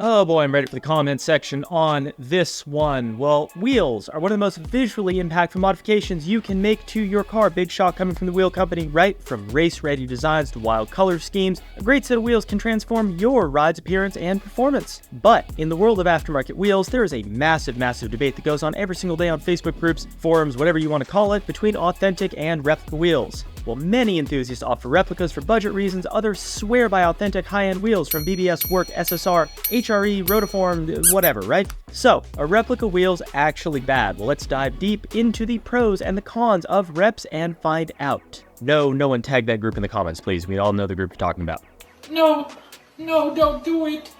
Oh boy, I'm ready for the comment section on this one. Well, wheels are one of the most visually impactful modifications you can make to your car. Big shock coming from the wheel company, right? From race-ready designs to wild color schemes, a great set of wheels can transform your ride's appearance and performance. But in the world of aftermarket wheels, there is a massive debate that goes on every single day on Facebook groups, forums, whatever you want to call it, between authentic and replica wheels. While many enthusiasts opt for replicas for budget reasons, others swear by authentic high-end wheels from BBS, Work, SSR, HRE, Rotiform, whatever, right? So, are replica wheels actually bad? Well, let's dive deep into the pros and the cons of reps and find out. No one tag that group in the comments, please. We all know the group you're talking about. No, don't do it.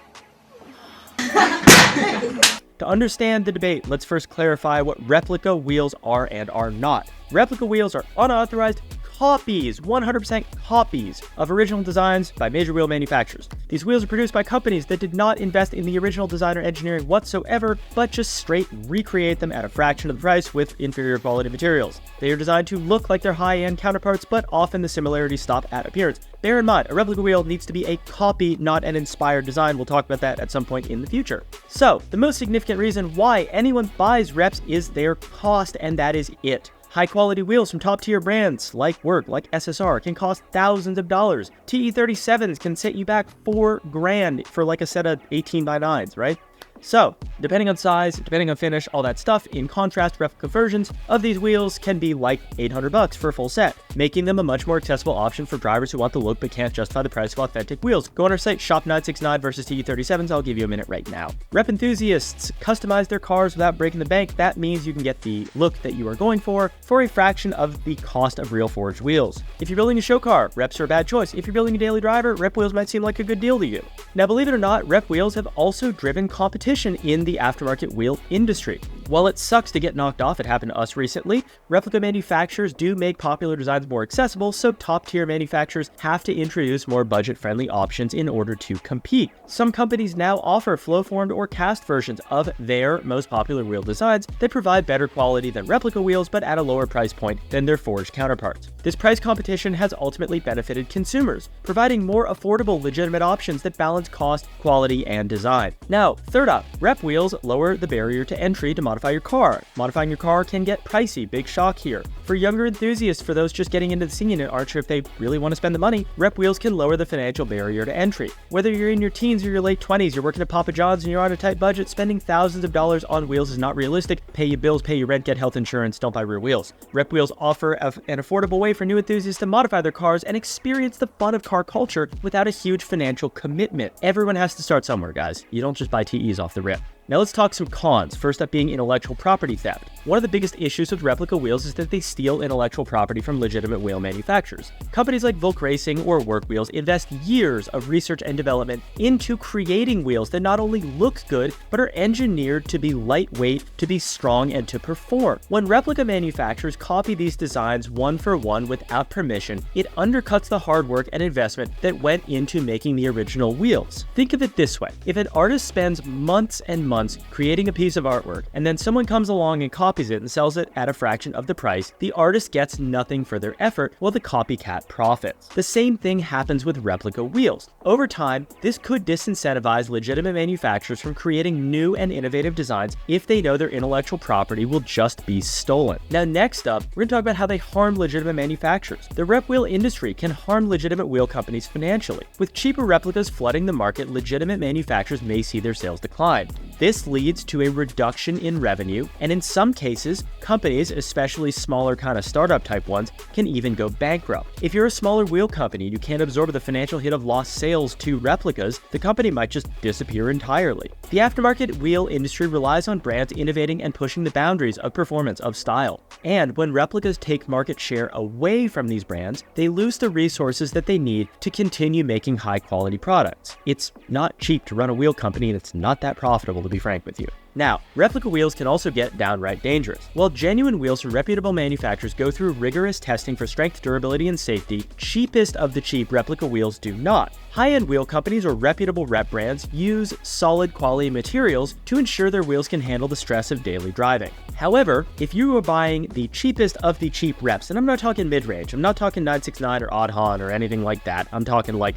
To understand the debate, let's first clarify what replica wheels are and are not. Replica wheels are unauthorized copies, 100% copies of original designs by major wheel manufacturers. These wheels are produced by companies that did not invest in the original design or engineering whatsoever, but just straight recreate them at a fraction of the price with inferior quality materials. They are designed to look like their high-end counterparts, but often the similarities stop at appearance. Bear in mind, a replica wheel needs to be a copy, not an inspired design. We'll talk about that at some point in the future. So, the most significant reason why anyone buys reps is their cost, and that is it. High-quality wheels from top-tier brands like Work, like SSR, can cost thousands of dollars. TE37s can set you back $4,000 for like a set of 18x9s, right? So, depending on size, depending on finish, all that stuff, in contrast, replica versions of these wheels can be like $800 for a full set, making them a much more accessible option for drivers who want the look but can't justify the price of authentic wheels. Go on our site, shop 969 versus TE37s, I'll give you a minute right now. Rep enthusiasts customize their cars without breaking the bank. That means you can get the look that you are going for a fraction of the cost of real forged wheels. If you're building a show car, reps are a bad choice. If you're building a daily driver, rep wheels might seem like a good deal to you. Now, believe it or not, rep wheels have also driven competition in the aftermarket wheel industry. While it sucks to get knocked off, it happened to us recently, replica manufacturers do make popular designs more accessible, so top-tier manufacturers have to introduce more budget-friendly options in order to compete. Some companies now offer flow-formed or cast versions of their most popular wheel designs that provide better quality than replica wheels, but at a lower price point than their forged counterparts. This price competition has ultimately benefited consumers, providing more affordable, legitimate options that balance cost, quality, and design. Now, third up, rep wheels lower the barrier to entry to modify your car. Modifying your car can get pricey, big shock here. For younger enthusiasts, for those just getting into the scene and aren't sure if they really want to spend the money, rep wheels can lower the financial barrier to entry. Whether you're in your teens or your late 20s, you're working at Papa John's and you're on a tight budget, spending thousands of dollars on wheels is not realistic. Pay your bills, pay your rent, get health insurance, don't buy rear wheels. Rep wheels offer an affordable way for new enthusiasts to modify their cars and experience the fun of car culture without a huge financial commitment. Everyone has to start somewhere, guys. You don't just buy TEs off the rip. Now let's talk some cons, first up being intellectual property theft. One of the biggest issues with replica wheels is that they steal intellectual property from legitimate wheel manufacturers. Companies like Volk Racing or Work Wheels invest years of research and development into creating wheels that not only look good, but are engineered to be lightweight, to be strong, and to perform. When replica manufacturers copy these designs one for one without permission, it undercuts the hard work and investment that went into making the original wheels. Think of it this way. If an artist spends months and months creating a piece of artwork, and then someone comes along and copies it and sells it at a fraction of the price, the artist gets nothing for their effort while the copycat profits. The same thing happens with replica wheels. Over time, this could disincentivize legitimate manufacturers from creating new and innovative designs if they know their intellectual property will just be stolen. Now, next up, we're going to talk about how they harm legitimate manufacturers. The rep wheel industry can harm legitimate wheel companies financially. With cheaper replicas flooding the market, legitimate manufacturers may see their sales decline. This leads to a reduction in revenue, and in some cases, companies, especially smaller kind of startup type ones, can even go bankrupt. If you're a smaller wheel company and you can't absorb the financial hit of lost sales to replicas, the company might just disappear entirely. The aftermarket wheel industry relies on brands innovating and pushing the boundaries of performance, of style. And when replicas take market share away from these brands, they lose the resources that they need to continue making high quality products. It's not cheap to run a wheel company, and it's not that profitable, to be frank with you. Now, replica wheels can also get downright dangerous. While genuine wheels from reputable manufacturers go through rigorous testing for strength, durability, and safety, cheapest of the cheap replica wheels do not. High-end wheel companies or reputable rep brands use solid quality materials to ensure their wheels can handle the stress of daily driving. However, if you are buying the cheapest of the cheap reps, and I'm not talking mid-range, I'm not talking 969 or Odd Han or anything like that, I'm talking like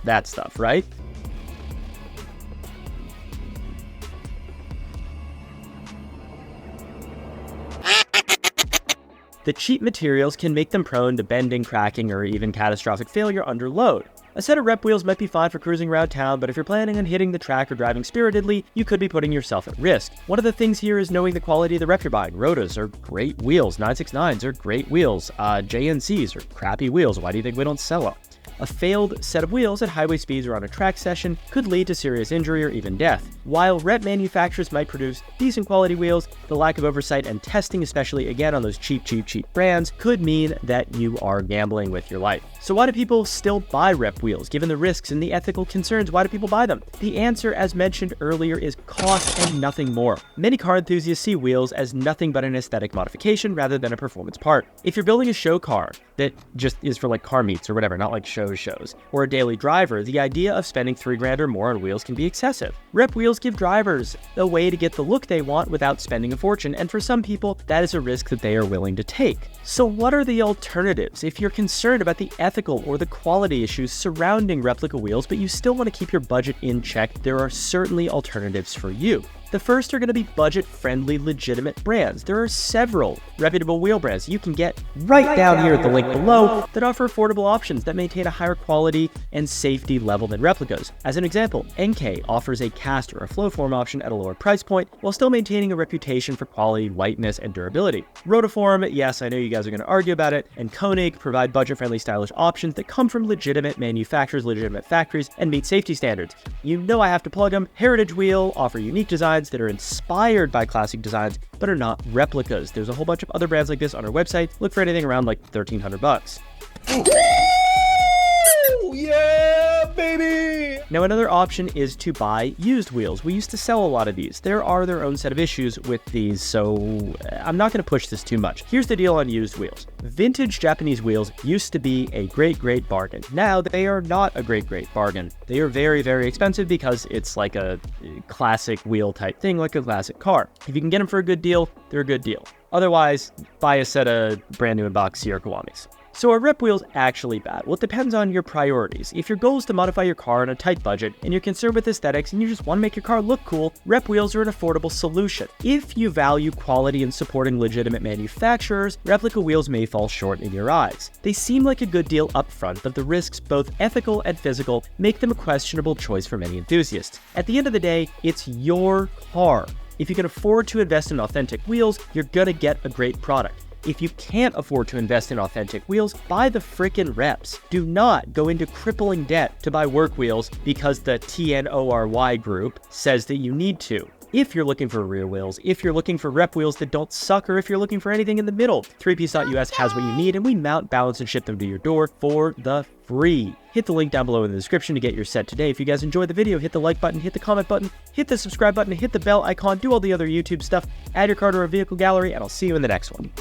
that stuff, right? The cheap materials can make them prone to bending, cracking, or even catastrophic failure under load. A set of rep wheels might be fine for cruising around town, but if you're planning on hitting the track or driving spiritedly, you could be putting yourself at risk. One of the things here is knowing the quality of the rep you're buying. Rotas are great wheels, 969s are great wheels, JNCs are crappy wheels. Why do you think we don't sell them? A failed set of wheels at highway speeds or on a track session could lead to serious injury or even death. While rep manufacturers might produce decent quality wheels, the lack of oversight and testing, especially again on those cheap brands, could mean that you are gambling with your life. So why do people still buy rep wheels? Given the risks and the ethical concerns, why do people buy them? The answer, as mentioned earlier, is cost and nothing more. Many car enthusiasts see wheels as nothing but an aesthetic modification rather than a performance part. If you're building a show car that just is for like car meets or whatever, not like shows, or a daily driver, the idea of spending $3,000 or more on wheels can be excessive. Rep wheels give drivers a way to get the look they want without spending a fortune, and for some people, that is a risk that they are willing to take. So what are the alternatives? If you're concerned about the ethical or the quality issues surrounding replica wheels, but you still want to keep your budget in check, there are certainly alternatives for you. The first are going to be budget-friendly, legitimate brands. There are several reputable wheel brands you can get right down here at the link below that offer affordable options that maintain a higher quality and safety level than replicas. As an example, NK offers a cast or a flow-form option at a lower price point while still maintaining a reputation for quality, lightness, and durability. Rotiform, yes, I know you guys are going to argue about it, and Koenig provide budget-friendly, stylish options that come from legitimate manufacturers, legitimate factories, and meet safety standards. You know I have to plug them. Heritage Wheel offer unique designs that are inspired by classic designs but are not replicas. There's a whole bunch of other brands like this on our website. Look for anything around like $1,300. Yeah, baby! Now another option is to buy used wheels. We used to sell a lot of these. There are their own set of issues with these, so I'm not going to push this too much. Here's the deal on used wheels. Vintage Japanese wheels used to be a great bargain. Now they are not a great bargain. They are very expensive because it's like a classic wheel type thing, like a classic car. If you can get them for a good deal, they're a good deal. Otherwise, buy a set of brand new in-box Sierra Kawamis. So are rep wheels actually bad? Well, it depends on your priorities. If your goal is to modify your car on a tight budget and you're concerned with aesthetics and you just want to make your car look cool, rep wheels are an affordable solution. If you value quality and supporting legitimate manufacturers, replica wheels may fall short in your eyes. They seem like a good deal up front, but the risks, both ethical and physical, make them a questionable choice for many enthusiasts. At the end of the day, it's your car. If you can afford to invest in authentic wheels, you're gonna get a great product. If you can't afford to invest in authentic wheels, buy the frickin' reps. Do not go into crippling debt to buy work wheels because the TNORY group says that you need to. If you're looking for rear wheels, if you're looking for rep wheels that don't suck, or if you're looking for anything in the middle, threepiece.us has what you need, and we mount, balance, and ship them to your door for the free. Hit the link down below in the description to get your set today. If you guys enjoyed the video, hit the like button, hit the comment button, hit the subscribe button, hit the bell icon, do all the other YouTube stuff, add your car to our vehicle gallery, and I'll see you in the next one.